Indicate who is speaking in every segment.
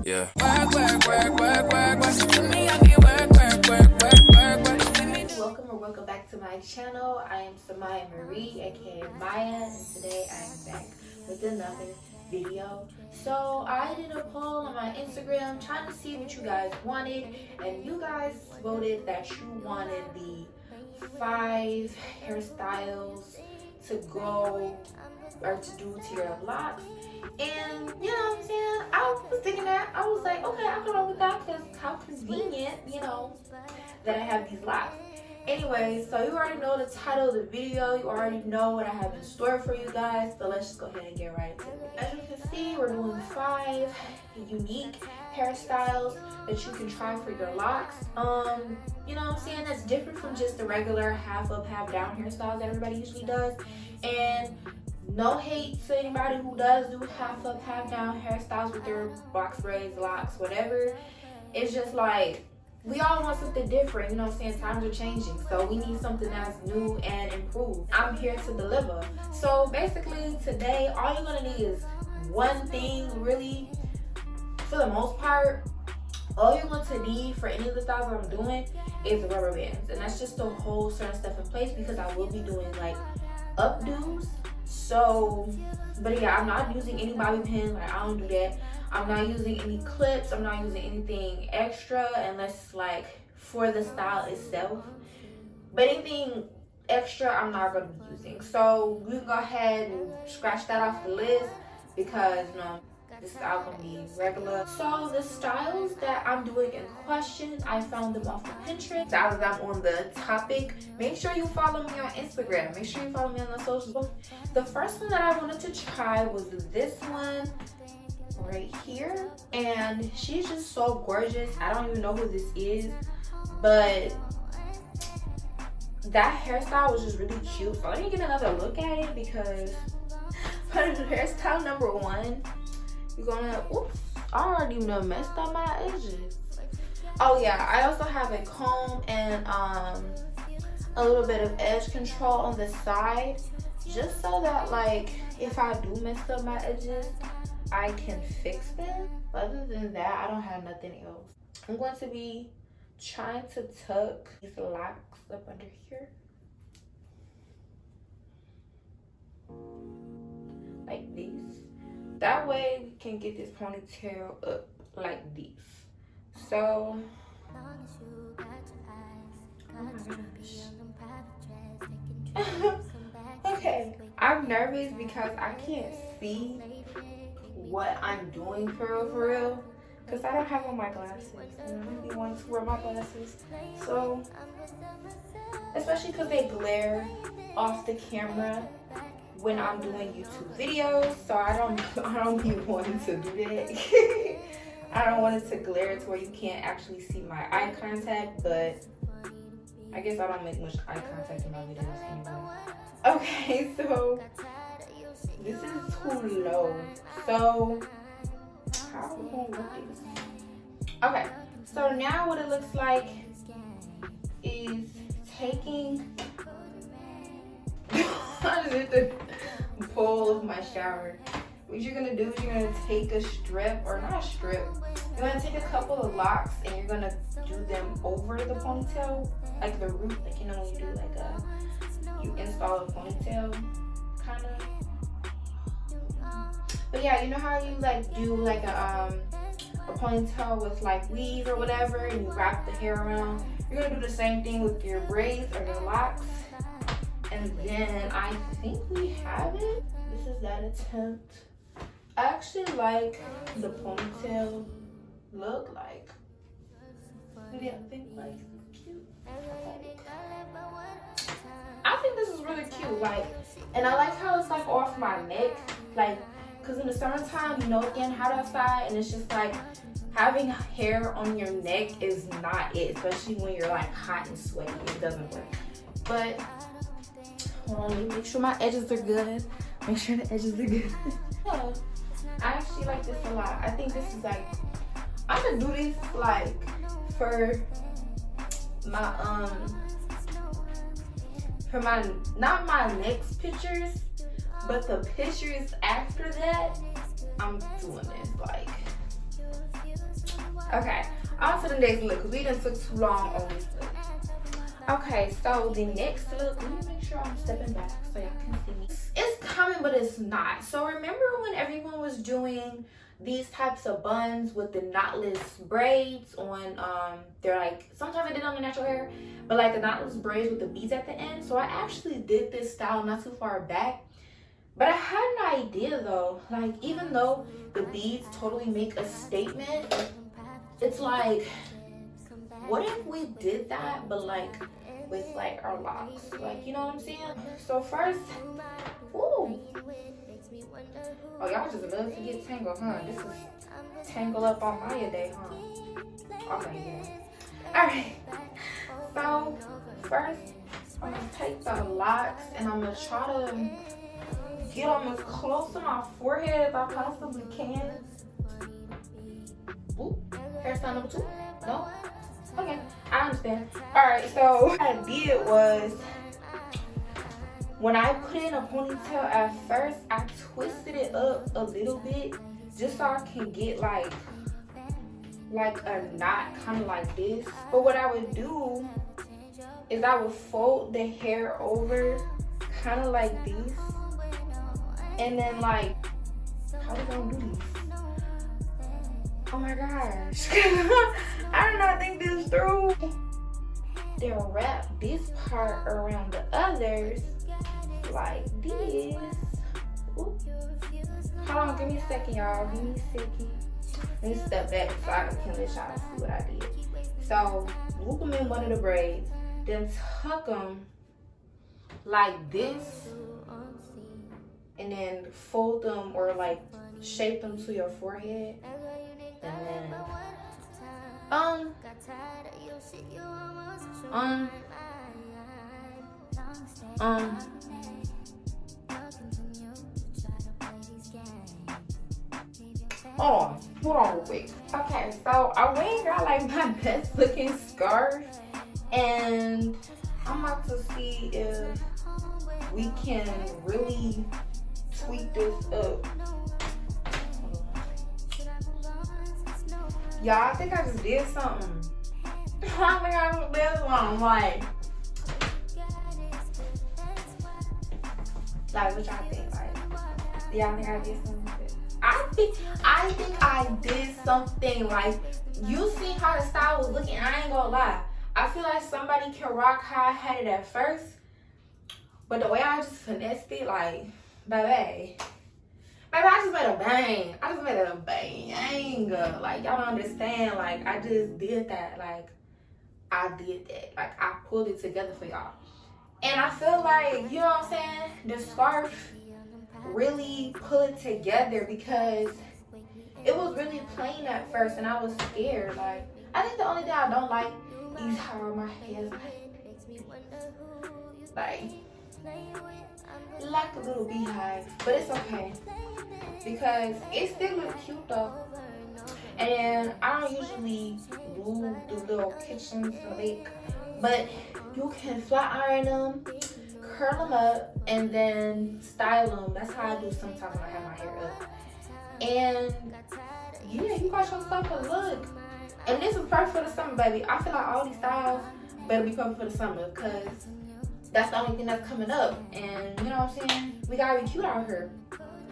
Speaker 1: Yeah.
Speaker 2: Welcome back to my channel. I am Samaya Marie, aka Maya, and today I am back with another video. So I did a poll on my Instagram trying to see what you guys wanted, and you guys voted that you wanted the 5 hairstyles to go or to do to your locks. And you know what I'm saying, I was thinking that, I was like, okay, I can roll with that because how convenient, you know, that I have these locks. Anyway, so you already know the title of the video, you already know what I have in store for you guys, so let's just go ahead and get right into it. As you can see, we're doing 5 unique hairstyles that you can try for your locks. You know what I'm saying, that's different from just the regular half up, half down hairstyles that everybody usually does. And no hate to anybody who does do half up, half down hairstyles with their box braids, locks, whatever. It's just like, we all want something different, you know what I'm saying? Times are changing, so we need something that's new and improved. I'm here to deliver. So basically today, all you're gonna need is one thing, really, for the most part. All you're going to need for any of the styles I'm doing is the rubber bands, and that's just to hold certain stuff in place because I will be doing like updos. So, but yeah, I'm not using any bobby pins, like I don't do that. I'm not using any clips, I'm not using anything extra unless it's like for the style itself. But anything extra, I'm not gonna be using. So we can go ahead and scratch that off the list because, you know, this style gonna be regular. So the styles that I'm doing in question, I found them off of Pinterest. Now that I'm on the topic, make sure you follow me on Instagram. Make sure you follow me on the socials. The first one that I wanted to try was this one right here, and she's just so gorgeous. I don't even know who this is, but that hairstyle was just really cute. So let me get another look at it because for hairstyle number 1, you're gonna, oops, I already messed up my edges. Oh yeah, I also have a comb and a little bit of edge control on the side, just so that like if I do mess up my edges, I can fix them. Other than that, I don't have nothing else. I'm going to be trying to tuck these locks up under here, like this. That way we can get this ponytail up like this. So, oh my gosh. Okay, I'm nervous because I can't see what I'm doing for real, because I don't have on my glasses and I really want to wear my glasses. So, especially because they glare off the camera when I'm doing YouTube videos, so I don't be wanting to do that. I don't want it to glare to where you can't actually see my eye contact, but I guess I don't make much eye contact in my videos anyway. Okay, so this is too low. So how am I gonna work this? Okay, so now what it looks like is taking I just hit the pole of my shower. What you're gonna do is you're gonna take a strip, or not a strip, you're gonna take a couple of locks and you're gonna do them over the ponytail, like the root, like, you know, when you do like you install a ponytail, kind of. But yeah, you know how you like do like a ponytail with like weave or whatever, and you wrap the hair around. You're gonna do the same thing with your braids or your locks. And then I think we have it. This is that attempt. I actually like the ponytail look, like, what do you think, like, cute? I think this is really cute, like, and I like how it's like off my neck, like, because in the summertime, you know, it's getting hot outside, and it's just like having hair on your neck is not it, especially when you're like hot and sweaty. It doesn't work. But hold on, let me make sure my edges are good. Make sure the edges are good. Yeah, I actually like this a lot. I think this is like, I'm gonna do this like for my not my next pictures, but the pictures after that. I'm doing this like Okay, on to the next look because we done took too long on this look. Okay, so the next look, let me make sure I'm stepping back so y'all can see me. It's coming, but it's not. So remember when everyone was doing these types of buns with the knotless braids on, they're like, sometimes I did on the natural hair, but like the knotless braids with the beads at the end. So I actually did this style not too far back. But I had an idea though, like even though the beads totally make a statement, it's like, what if we did that, but like with like our locks? Like, you know what I'm saying? So first, ooh. Oh, y'all just love to get tangled, huh? This is tangle up on Maya day, huh? Okay, yeah. Alright. So first, I'm gonna take the locks and I'm gonna try to get them as close to my forehead as I possibly can. Ooh, hairstyle number 2? No? Okay, I understand. Alright, so what I did was, when I put in a ponytail at first, I twisted it up a little bit just so I can get like a knot kind of like this. But what I would do is I would fold the hair over kind of like this. And then like, how we gonna do this? Oh my gosh. I do not think this through. Then wrap this part around the others like this. Ooh. Hold on, give me a second, y'all. Give me a second. Let me step back so I can let y'all see what I did. So, loop them in one of the braids, then tuck them like this, and then fold them or like shape them to your forehead, and then hold on real quick. Okay, so I went and got like my best looking scarf, and I'm about to see if we can really tweak this up. Y'all, I think I just did something. I think I just did something. Like what y'all think? Like, do y'all think I did something? I think I did something. Like, you see how the style was looking. I ain't gonna lie. I feel like somebody can rock how I had it at first, but the way I just finessed it, like, baby, I just made a bang. I just made a bang. Like, y'all don't understand. Like, I just did that. Like, I did that. Like, I pulled it together for y'all. And I feel like, you know what I'm saying? The scarf really pull it together because it was really plain at first and I was scared. Like, I think the only thing I don't like is how my hair is like a little beehive, but it's okay because it still looks cute though. And then I don't usually glue the little kitchen slick, but you can flat iron them, curl them up, and then style them. That's how I do sometimes when I have my hair up. And yeah, you got yourself a look. And this is perfect for the summer, baby. I feel like all these styles better be perfect for the summer because that's the only thing that's coming up. And you know what I'm saying? We gotta be cute out here.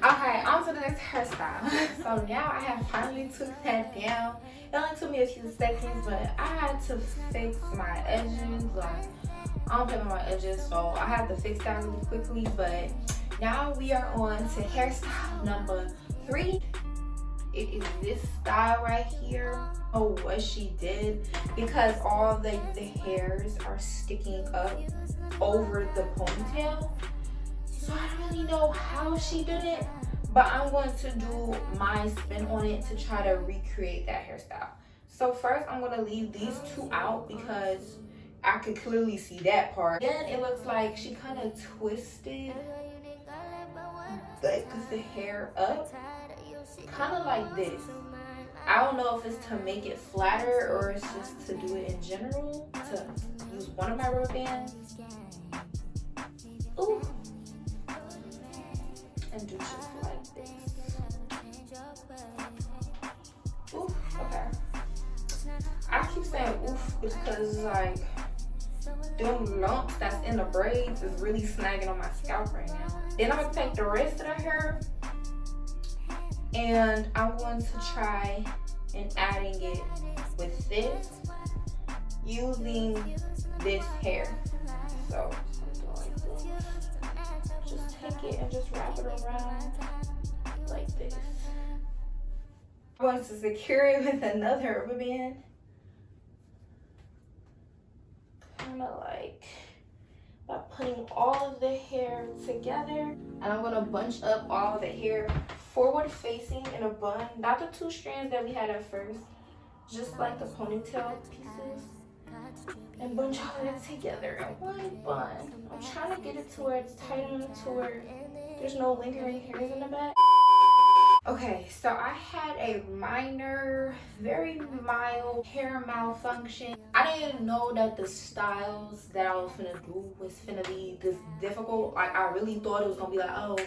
Speaker 2: Okay, on to the next hairstyle. So now I have finally took that down. It only took me a few seconds, but I had to fix my edges. Like, I don't play with my edges, so I had to fix that really quickly. But now we are on to hairstyle number 3. It is this style right here. Oh, what she did, because all the hairs are sticking up over the ponytail. So I don't really know how she did it, but I'm going to do my spin on it to try to recreate that hairstyle. So first I'm going to leave these 2 out because I could clearly see that part. Then it looks like she kind of twisted the hair up, kind of like this. I don't know if it's to make it flatter or it's just to do it in general, to use one of my rubber bands. Ooh. And do just like this. Ooh, okay. because like them lumps that's in the braids is really snagging on my scalp right now. Then I'm gonna take the rest of the hair and I'm going to try and adding it with this using this hair. So something like this. Just take it and just wrap it around like this. I'm going to secure it with another rubber band. Kind of like by putting all of the hair together. And I'm going to bunch up all of the hair forward facing in a bun. Not the two strands that we had at first. Just like the ponytail pieces. And bunch all of it together in one bun. I'm trying to get it to where it's tight enough to where there's no lingering hairs in the back. Okay, so I had a minor, very mild hair malfunction. I didn't know that the styles that I was finna do was finna be this difficult. Like, I really thought it was gonna be like, oh,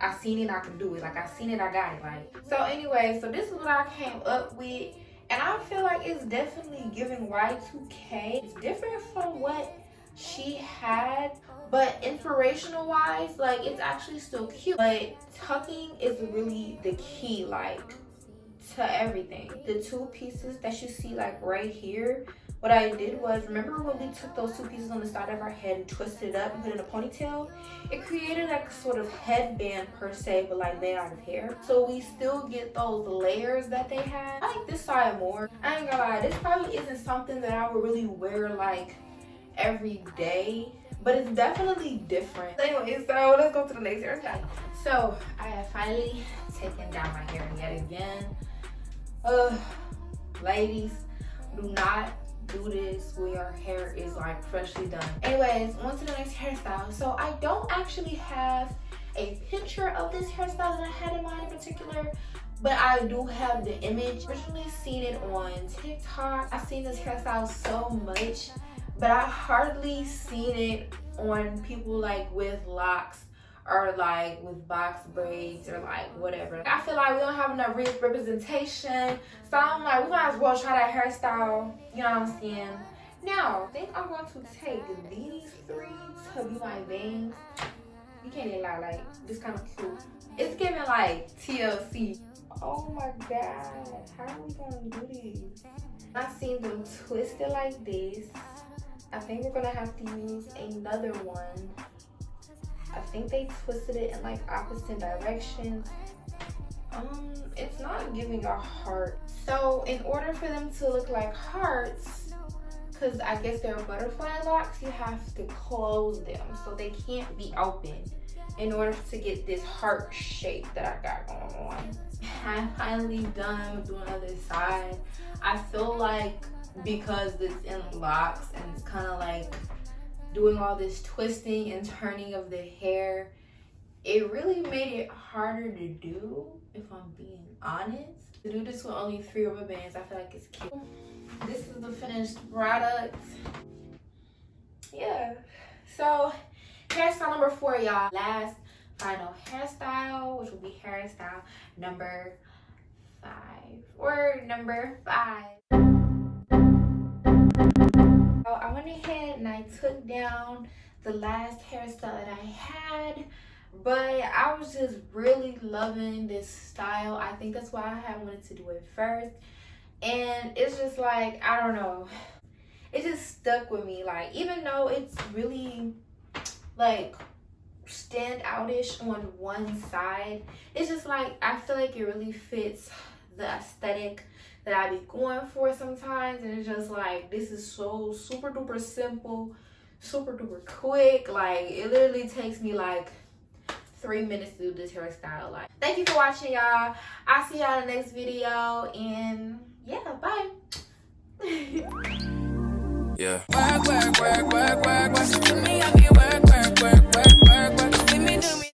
Speaker 2: I seen it, I can do it. Like, I seen it, I got it. Like, so anyway, so this is what I came up with. And I feel like it's definitely giving Y2K. It's different from what she had, but inspirational wise, like, it's actually still cute. But tucking is really the key, like, to everything. The two pieces that you see, like, right here, what I did was, remember when we took those two pieces on the side of our head and twisted it up and put it in a ponytail? It created like a sort of headband per se, but like made out of hair. So we still get those layers that they had. I like this side more. I ain't gonna lie, this probably isn't something that I would really wear like every day, but it's definitely different. Anyway, so let's go to the next hairstyle. So I have finally taken down my hair yet again. Ladies, do not do this when your hair is like freshly done. Anyways, on to the next hairstyle. So I don't actually have a picture of this hairstyle that I had in mind in particular, but I do have the image. Originally seen it on TikTok. I've seen this hairstyle so much, but I hardly seen it on people like with locks or like with box braids or like whatever. I feel like we don't have enough representation, so I'm like, we might as well try that hairstyle, you know what I'm saying? Now, I think I'm going to take these three to be my bangs. You can't even lie, like, this kind of cute. It's giving like TLC. Oh my god, how are we gonna do these? I've seen them twisted like this. I think we're gonna have to use another one. I think they twisted it in like opposite directions. It's not giving a heart. So in order for them to look like hearts, because I guess they're butterfly locks, you have to close them so they can't be open in order to get this heart shape that I got going on. I'm finally done with doing the other side. I feel like because it's in locks and it's kind of like doing all this twisting and turning of the hair, it really made it harder to do, if I'm being honest. To do this with only 3 rubber bands, I feel like it's cute. This is the finished product. Yeah. So, hairstyle number 4, y'all. Last final hairstyle, which will be hairstyle number 5. Or number 5. I went ahead and I took down the last hairstyle that I had, but I was just really loving this style. I think that's why I had wanted to do it first, and it's just like, I don't know, it just stuck with me. Like, even though it's really like stand outish on one side, it's just like, I feel like it really fits the aesthetic that I be going for sometimes, and it's just like, this is so super duper simple, super duper quick. Like, it literally takes me like 3 minutes to do this hairstyle. Like, thank you for watching, y'all. I'll see y'all in the next video, and yeah, bye.
Speaker 1: Yeah. Work, work, work, work, work, work.